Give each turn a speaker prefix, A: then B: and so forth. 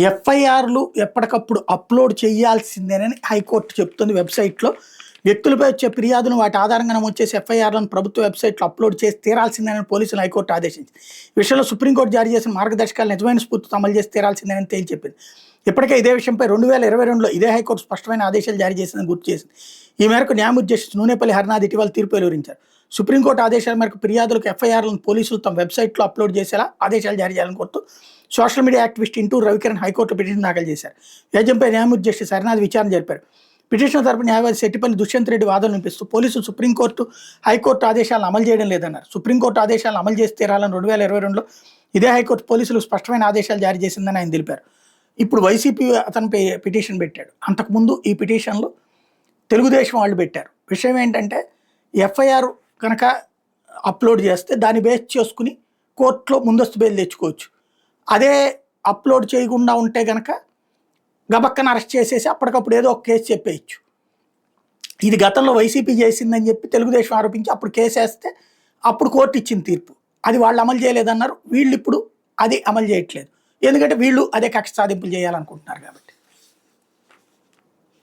A: ఎఫ్ఐఆర్లు ఎప్పటికప్పుడు upload చేయాల్సిందేనని high court చెప్తుంది వెబ్సైట్లో. వ్యక్తులపై వచ్చే ఫిర్యాదును వాటి ఆధారంగా నమోదు చేసి ఎఫ్ఐఆర్లను ప్రభుత్వ వెబ్సైట్లో అప్లోడ్ చేసి తీరాల్సిందేనని పోలీసులు హైకోర్టు ఆదేశించింది. ఈ విషయంలో సుప్రీంకోర్టు జారీ చేసిన మార్గదర్శకాలు నిజమైన స్ఫూర్తితో అమలు చేసి తీరాల్సిందేనని తేల్చి చెప్పింది. ఇప్పటికే ఇదే విషయంపై 2022లో ఇదే హైకోర్టు స్పష్టమైన ఆదేశాలు జారీ చేసిందని గుర్తు చేసింది. ఈ మేరకు న్యాయమూర్తి జస్టిస్ నూనేపల్లి హరినాథ్ ఇటీవల తీర్పు వెలువరించారు. సుప్రీంకోర్టు ఆదేశాల మేరకు ఫిర్యాదులకు ఎఫ్ఐఆర్లను పోలీసులు తమ వెబ్సైట్లో అప్లోడ్ చేసేలా ఆదేశాలు జారీ చేయాలని కోరుతూ social media activist Intur Ravikiran హైకోర్టులో పిటిషన్ దాఖలు చేశారు. వ్యాజ్యంపై న్యాయమూర్తి జస్టిస్ హరినాథ్ విచారణ జరిపారు. పిటిషన్ తరపు న్యాయవాది శెట్టిపల్లి దుష్యంత్ రెడ్డి వాదనలు వినిపిస్తూ పోలీసులు సుప్రీంకోర్టు, హైకోర్టు ఆదేశాలను అమలు చేయడం లేదన్నారు. సుప్రీంకోర్టు ఆదేశాలను అమలు చేసి తీరాలని 2022లో ఇదే హైకోర్టు పోలీసులకు స్పష్టమైన ఆదేశాలు జారీ చేసిందని ఆయన తెలిపారు. ఇప్పుడు వైసీపీ అతనిపై పిటిషన్ పెట్టాడు. అంతకుముందు ఈ పిటిషన్లు తెలుగుదేశం వాళ్ళు పెట్టారు. విషయం ఏంటంటే ఎఫ్ఐఆర్ కనుక అప్లోడ్ చేస్తే దాన్ని బేస్ చేసుకుని కోర్టులో ముందస్తు బెయిల్ తెచ్చుకోవచ్చు. అదే అప్లోడ్ చేయకుండా ఉంటే కనుక గబక్కన అరెస్ట్ చేసేసి అప్పటికప్పుడు ఏదో ఒక కేసు చెప్పేయచ్చు. ఇది గతంలో వైసీపీ చేసిందని చెప్పి తెలుగుదేశం ఆరోపించి అప్పుడు కేసు వేస్తే అప్పుడు కోర్టు ఇచ్చిన తీర్పు. అది వాళ్ళు అమలు చేయలేదన్నారు. వీళ్ళు ఇప్పుడు అది అమలు చేయట్లేదు. ఎందుకంటే వీళ్ళు అదే కక్ష సాధింపులు చేయాలనుకుంటున్నారు కాబట్టి.